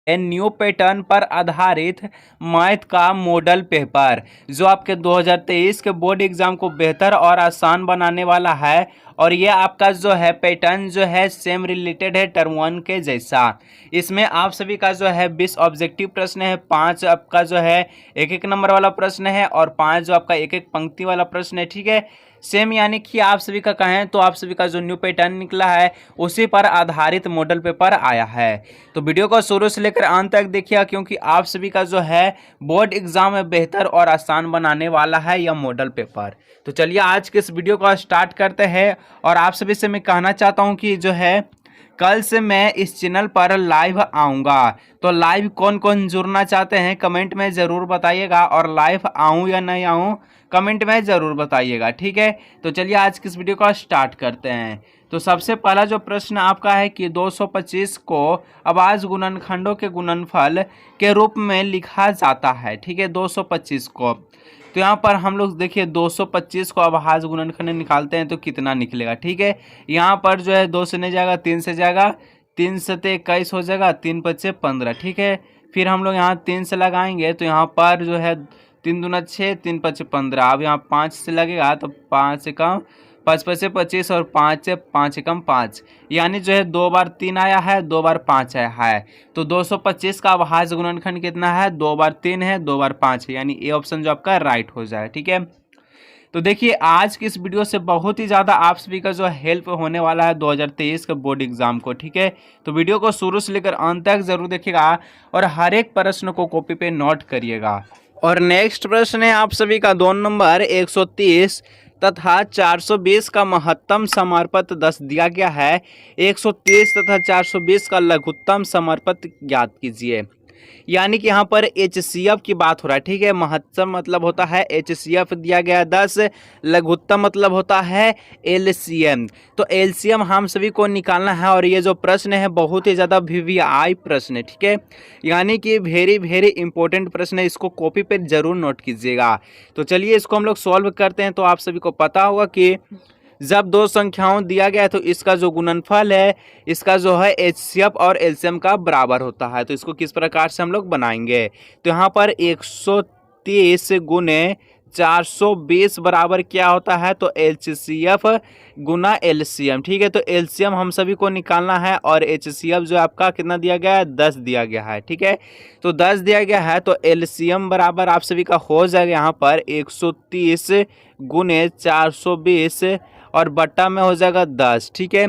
New pattern पर आधारित math का मॉडल पेपर जो आपके 2023 के बोर्ड एग्जाम को बेहतर और आसान बनाने वाला है। और ये आपका जो है पैटर्न जो है सेम रिलेटेड है टर्म 1 के जैसा। इसमें आप सभी का जो है 20 ऑब्जेक्टिव प्रश्न है, 5 आपका जो है एक एक नंबर वाला प्रश्न है और 5 जो आपका एक एक पंक्ति वाला प्रश्न है। ठीक है, सेम यानी कि आप सभी का कहें तो आप सभी का जो न्यू पैटर्न निकला है उसी पर आधारित मॉडल पेपर आया है। तो वीडियो को शुरू से लेकर अंत तक देखिए, क्योंकि आप सभी का जो है बोर्ड एग्जाम में बेहतर और आसान बनाने वाला है यह मॉडल पेपर। तो चलिए आज के इस वीडियो को स्टार्ट करते हैं। और आप सभी से मैं कहना चाहता हूं कि जो है कल से मैं इस चैनल पर लाइव आऊँगा। तो लाइव कौन कौन जुड़ना चाहते हैं कमेंट में ज़रूर बताइएगा, और लाइव आऊँ या नहीं आऊँ कमेंट में ज़रूर बताइएगा। ठीक है, तो चलिए आज की इस वीडियो को स्टार्ट करते हैं। तो सबसे पहला जो प्रश्न आपका है कि 225 को अभाज्य गुणनखंडों के गुणनफल के रूप में लिखा जाता है। ठीक है, 225 को तो यहाँ पर हम लोग देखिए 225 को अभाज्य गुणनखंड निकालते हैं तो कितना निकलेगा। ठीक है, यहाँ पर जो है 2 से नहीं जाएगा, 3 से जाएगा, 3 से 21 हो जाएगा, 3 पच्चे 15। ठीक है, फिर हम लोग यहाँ 3 से लगाएंगे तो यहाँ पर जो है 3 दूना 6, 3 पच्चे 15। अब यहाँ 5 से लगेगा तो 5 से कम 5 पच्चे 25 और 5 से 5 कम 5, यानी जो है 2 बार 3 आया है, 2 बार 5 आया है। तो 225 का अभाज्य गुणनखंड कितना है, 2 बार 3 है, 2 बार 5 है, यानी ए ऑप्शन जो आपका राइट हो जाए। ठीक है, तो देखिए आज की इस वीडियो से बहुत ही ज़्यादा आप सभी का जो हेल्प होने वाला है 2023 के बोर्ड एग्जाम को। ठीक है, तो वीडियो को शुरू से लेकर अंत तक जरूर देखिएगा और हर एक प्रश्न को कॉपी पे नोट करिएगा। और नेक्स्ट प्रश्न है आप सभी का 2 नंबर 130 तथा 420 का महत्तम समर्पत 10 दिया गया है। 130 तथा 420 का लघुत्तम समर्पत ज्ञात कीजिए। यानी कि यहाँ पर HCF की बात हो रहा है। ठीक है, महत्तम मतलब होता है HCF दिया गया 10, लघुत्तम मतलब होता है LCM। तो LCM हम सभी को निकालना है और ये जो प्रश्न है बहुत ही ज़्यादा VVI प्रश्न है। ठीक है, यानी कि वेरी वेरी इंपॉर्टेंट प्रश्न है, इसको कॉपी पे जरूर नोट कीजिएगा। तो चलिए इसको हम लोग सॉल्व करते हैं। तो आप सभी को पता होगा कि जब दो संख्याओं दिया गया है तो इसका जो गुणनफल है इसका जो है HCF और LCM का बराबर होता है। तो इसको किस प्रकार से हम लोग बनाएंगे, तो यहाँ पर 130 गुने 420 बराबर क्या होता है, तो HCF गुना LCM। ठीक है, तो LCM हम सभी को निकालना है और HCF जो आपका कितना दिया गया है, 10 दिया गया है। ठीक है, तो 10 दिया गया है तो LCM बराबर आप सभी का हो जाएगा यहाँ पर 130 गुने 420 और बट्टा में हो जाएगा 10। ठीक है,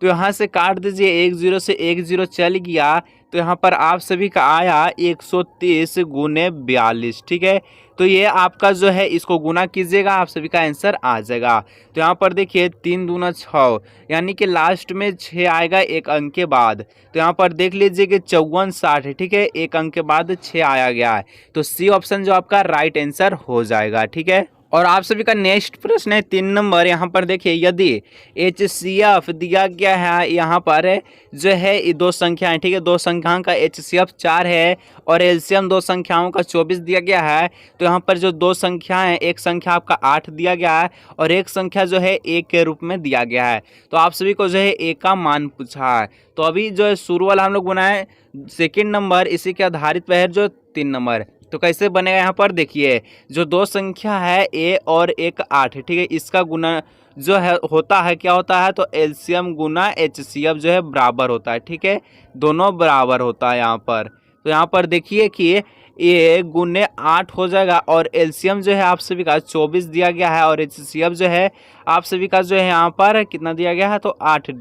तो यहाँ से काट दीजिए, 1 0 से 1 0 चल गया तो यहाँ पर आप सभी का आया 130 गुने 42। ठीक है, तो ये आपका जो है इसको गुना कीजिएगा, आप सभी का आंसर आ जाएगा। तो यहाँ पर देखिए 3 दूना 6, यानी कि लास्ट में 6 आएगा एक अंक के बाद। तो यहाँ पर देख लीजिए कि 54 60 है। ठीक है, एक अंक के बाद 6 आया गया है, तो सी ऑप्शन जो आपका राइट आंसर हो जाएगा। ठीक है, और आप सभी का नेक्स्ट प्रश्न है 3 नंबर। यहाँ पर देखिए यदि HCF दिया गया है, यहाँ पर जो है ये 2 संख्याएं। ठीक है, 2 संख्याओं का HCF 4 है और LCM 2 संख्याओं का 24 दिया गया है। तो यहाँ पर जो 2 संख्याएं, एक संख्या आपका 8 दिया गया है और एक संख्या जो है 1 के रूप में दिया गया है। तो आप सभी को जो है 1 का मान पूछा है। तो अभी जो है शुरू वाला हम लोग बनाए सेकेंड नंबर, इसी के आधारित पर जो 3 नंबर। तो कैसे बनेगा, यहाँ पर देखिए जो 2 संख्या है A और एक 8 है। ठीक है, इसका गुना जो है होता है क्या होता है, तो LCM गुना HCF जो है बराबर होता है। ठीक है, दोनों बराबर होता है यहाँ पर। तो यहाँ पर देखिए कि A गुने 8 हो जाएगा और LCM जो है आप सभी का 24 दिया गया है और HCF जो है आप सभी का जो है यहाँ पर कितना दिया गया है, तो 4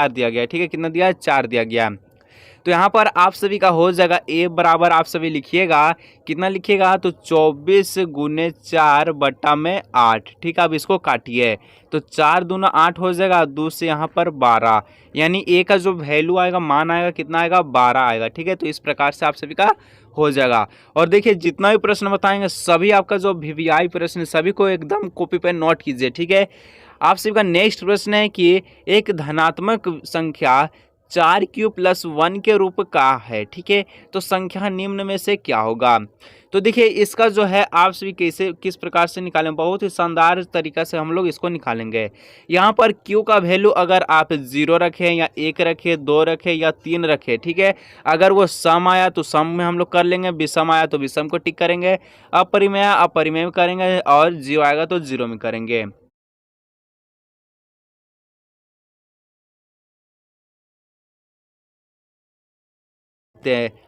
दिया गया है। ठीक है, कितना दिया है, 4 दिया गया है। तो यहाँ पर आप सभी का हो जाएगा A बराबर आप सभी लिखिएगा, कितना लिखिएगा, तो 24 गुने 4 बट्टा में 8। ठीक है, अब इसको काटिए तो 4 दूना 8 हो जाएगा, 2 से यहाँ पर 12, यानी A का जो वैल्यू आएगा, मान आएगा, कितना आएगा, 12 आएगा। ठीक है, तो इस प्रकार से आप सभी का हो जाएगा। और देखिए जितना भी प्रश्न बताएंगे सभी आपका जो VVI प्रश्न सभी को एकदम कॉपी पे नोट कीजिए। ठीक है, आप सभी का नेक्स्ट प्रश्न है कि एक धनात्मक संख्या 4q+1 के रूप का है। ठीक है, तो संख्या निम्न में से क्या होगा। तो देखिए इसका जो है आप सभी कैसे किस प्रकार से निकालें, बहुत ही शानदार तरीका से हम लोग इसको निकालेंगे। यहाँ पर q का वैल्यू अगर आप 0 रखें या 1 रखें, 2 रखें या 3 रखें, ठीक है, अगर वो सम आया तो सम में हम लोग कर लेंगे, विषम आया तो विषम को टिक करेंगे, अपरिमेय अपरिमेय में करेंगे और 0 आएगा तो 0 में करेंगे।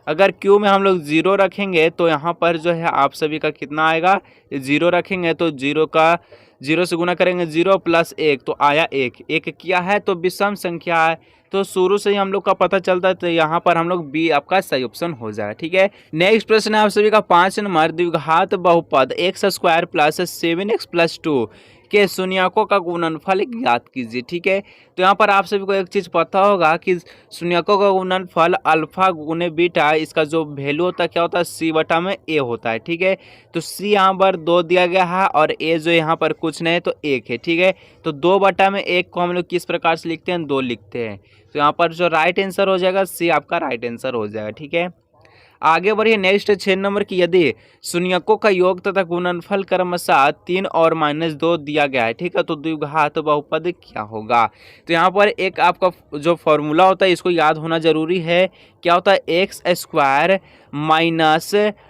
अगर Q में हम लोग 0 रखेंगे तो यहाँ पर जो है आप सभी का कितना आएगा, 0 रखेंगे तो 0 का 0 से गुना करेंगे, 0 + 1 तो आया 1, 1 किया है तो विषम संख्या है, तो शुरू से ही हम लोग का पता चलता है, तो यहाँ पर हम लोग बी आपका सही ऑप्शन हो जाएगा। ठीक है, नेक्स्ट प्रश्न है आप सभी का 5 नंबर, द्विघात बहुपद x² + 7x + 2 के शून्यकों का गुणनफल ज्ञात कीजिए। ठीक है, तो यहाँ पर आप सभी को एक चीज़ पता होगा कि शून्यकों का गुणनफल अल्फा गुने बीटा, इसका जो वैल्यू होता है क्या होता है, c/a होता है। ठीक है, तो c यहाँ पर 2 दिया गया है और a जो यहाँ पर कुछ नहीं है तो 1 है। ठीक है, तो 2/1 को हम लोग किस प्रकार से लिखते हैं, 2 लिखते हैं, तो यहाँ पर जो राइट आंसर हो जाएगा c आपका राइट आंसर हो जाएगा। ठीक है, आगे बढ़िए नेक्स्ट 6 नंबर की, यदि शून्यकों का योग तथा गुणनफल क्रमशः 3 और -2 दिया गया है, ठीक है, तो द्विघात बहुपद क्या होगा। तो यहाँ पर एक आपका जो फॉर्मूला होता है इसको याद होना जरूरी है, क्या होता है, x²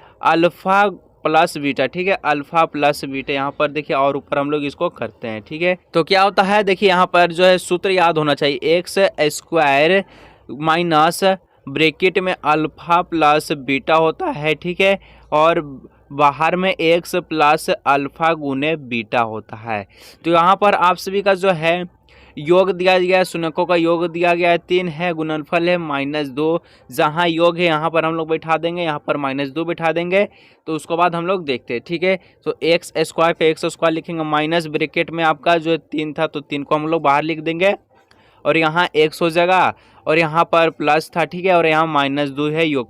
- अल्फा प्लस बीटा। ठीक है, अल्फा प्लस बीटा, यहाँ पर देखिए और ऊपर हम लोग इसको करते हैं। ठीक है, तो क्या होता है, देखिए यहाँ पर जो है सूत्र याद होना चाहिए, x² माइनस ब्रैकेट में अल्फा प्लस बीटा होता है। ठीक है, और बाहर में x प्लस अल्फा गुने बीटा होता है। तो यहाँ पर आप सभी का जो है योग दिया गया है, शून्यकों का योग दिया गया है 3 है, गुणनफल है -2, जहाँ योग है यहाँ पर हम लोग बैठा देंगे, यहाँ पर -2 बैठा देंगे, तो उसके बाद हम लोग देखते हैं। ठीक है, तो x² पे x² लिखेंगे, माइनस ब्रैकेट में आपका जो 3 था तो 3 को हम लोग बाहर लिख देंगे और यहाँ x हो जाएगा और यहाँ पर प्लस था। ठीक है, और यहाँ -2 है योग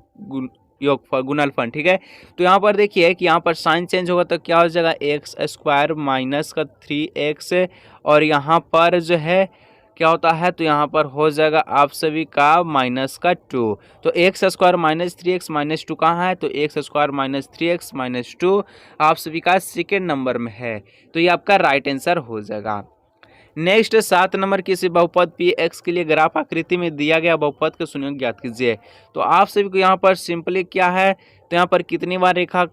गुणनफल। ठीक है, तो यहाँ पर देखिए कि यहाँ पर साइन चेंज होगा तो क्या हो जाएगा, x² माइनस का 3x और यहाँ पर जो है क्या होता है, तो यहाँ पर हो जाएगा आप सभी का -2, तो x² -3x - 2 कहाँ है, तो x² -3x - 2 आप सभी का सेकेंड नंबर में है, तो ये आपका राइट आंसर हो जाएगा। नेक्स्ट 7 नंबर, किसी बहुपद px के लिए ग्राफ आकृति में दिया गया बहुपद का शून्यक ज्ञात कीजिए। तो आप सभी को यहाँ पर सिंपली क्या है, तो यहाँ पर कितनी बार रेखा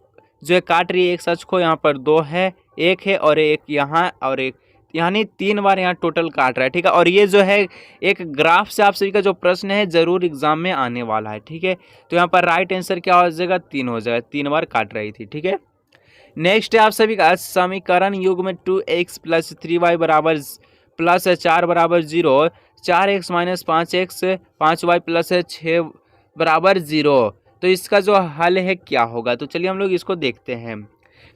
जो है काट रही है एक अक्ष को, यहाँ पर 2 है, 1 है और एक यहाँ और एक, यानी 3 बार यहाँ टोटल काट रहा है। ठीक है, और ये जो है एक ग्राफ से आप सभी का जो प्रश्न है जरूर एग्जाम में आने वाला है। ठीक है, तो यहाँ पर राइट आंसर क्या हो जाएगा, 3 हो जाएगा, 3 बार काट रही थी। ठीक है, नेक्स्ट आप सभी का समीकरण युग में 2x + 3y + 4 = 0, 4x - 5x 5y + 6 = 0, तो इसका जो हल है क्या होगा। तो चलिए हम लोग इसको देखते हैं।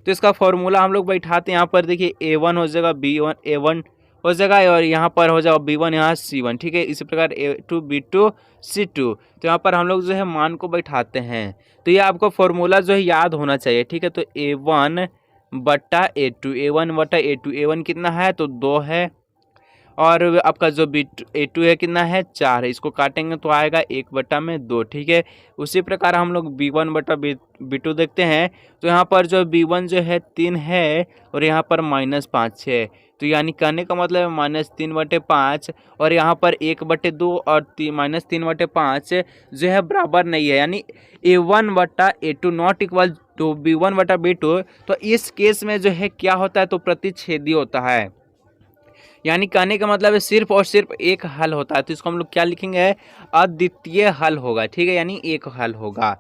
तो इसका फॉर्मूला हम लोग बैठाते हैं, यहाँ पर देखिए a1 हो जाएगा, b1 a1 हो जाएगा और यहाँ पर हो जाएगा b1 यहाँ c1। ठीक है, इसी प्रकार a2 b2 c2, तो यहाँ पर हम लोग जो है मान को बैठाते हैं, तो ये आपको फॉर्मूला जो है याद होना चाहिए। ठीक है, तो a1 बटा a2, a1 बटा a2, a1 कितना है तो 2 है और आपका जो a2 है कितना है 4 है, इसको काटेंगे तो आएगा 1/2। ठीक है, उसी प्रकार हम लोग b1 बटा b2 देखते हैं, तो यहाँ पर जो b1 जो है 3 है और यहाँ पर -5 है, तो यानी कहने का मतलब है -3/5 और यहाँ पर 1/2 और -3/5 जो है बराबर नहीं है, यानी a1 बटा a2 not equal to b1 बटा b2। तो इस केस में जो है क्या होता है, तो प्रतिच्छेदी होता है, यानी कहने का मतलब है सिर्फ और सिर्फ एक हल होता है, तो इसको हम लोग क्या लिखेंगे, अद्वितीय हल होगा। ठीक है, यानी एक हल होगा।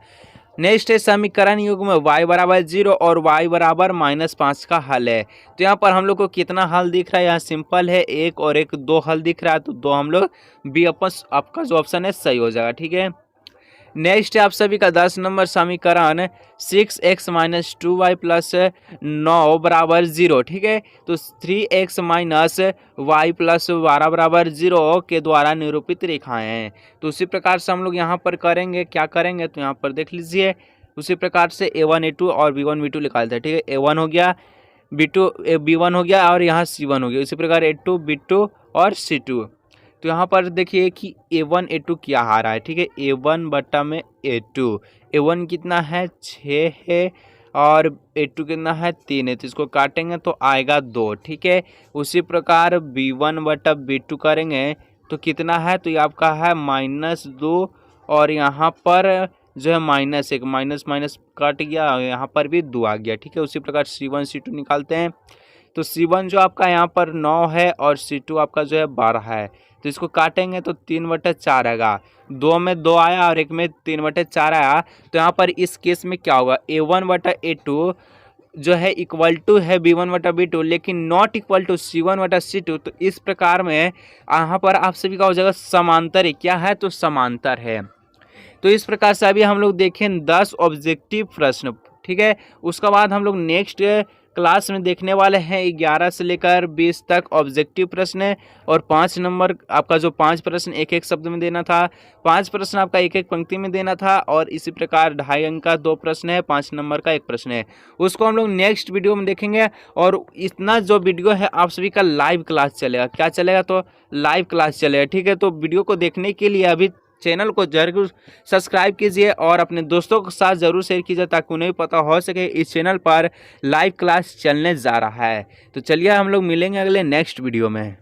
नेक्स्ट है समीकरण युग में y = 0 और y = -5 का हल है। तो यहाँ पर हम लोग को कितना हल दिख रहा है, यहाँ सिंपल है, एक और एक 2 हल दिख रहा है, तो 2 हम लोग बी आपका जो ऑप्शन है सही हो जाएगा। ठीक है, नेक्स्ट आप सभी का 10 नंबर समीकरण 6x - 2y + 9 = 0। ठीक है, तो 3x - y + 12 = 0 के द्वारा निरूपित रेखाएं हैं। तो उसी प्रकार से हम लोग यहाँ पर करेंगे, क्या करेंगे, तो यहाँ पर देख लीजिए, उसी प्रकार से a1 a2 और b1 b2 निकालते हैं। ठीक है, a1 हो गया, b1 हो गया और यहाँ c1 हो गया, इसी प्रकार a2 b2 और c2। तो यहाँ पर देखिए कि A1 A2 क्या आ रहा है, ठीक है। A1 बटा में A2, A1 कितना है 6 है और A2 कितना है 3 है, तो इसको काटेंगे तो आएगा 2, ठीक है। उसी प्रकार B1 बटा B2 करेंगे तो कितना है, तो ये आपका है -2 और यहाँ पर जो है -1, माइनस माइनस कट गया, यहाँ पर भी 2 आ गया, ठीक है। उसी प्रकार C1 C2 निकालते हैं, तो C1 जो आपका यहाँ पर 9 है और C2 आपका जो है 12 है, तो इसको काटेंगे तो 3/4 आएगा। 2 में 2 आया और 1 में 3/4 आया, तो यहाँ पर इस केस में क्या होगा, A1 बटा A2 जो है इक्वल टू है B1 बटा B2, लेकिन नॉट इक्वल टू C1 बटा C2। तो इस प्रकार में यहाँ पर आप सभी का हो जाएगा समांतर है, क्या है, तो समांतर है। तो इस प्रकार से अभी हम लोग देखें 10 ऑब्जेक्टिव प्रश्न, ठीक है। उसके बाद हम लोग नेक्स्ट क्लास में देखने वाले हैं 11 से लेकर 20 तक ऑब्जेक्टिव प्रश्न है, और 5 नंबर आपका जो 5 प्रश्न एक एक शब्द में देना था, 5 प्रश्न आपका एक एक पंक्ति में देना था, और इसी प्रकार 2.5 अंक का 2 प्रश्न है, 5 नंबर का 1 प्रश्न है, उसको हम लोग नेक्स्ट वीडियो में देखेंगे। और इतना जो वीडियो है आप सभी का लाइव क्लास चलेगा, क्या चलेगा, तो लाइव क्लास चलेगा, ठीक है। तो वीडियो को देखने के लिए अभी चैनल को जरूर सब्सक्राइब कीजिए और अपने दोस्तों के साथ ज़रूर शेयर कीजिए, ताकि उन्हें पता हो सके इस चैनल पर लाइव क्लास चलने जा रहा है। तो चलिए हम लोग मिलेंगे अगले नेक्स्ट वीडियो में।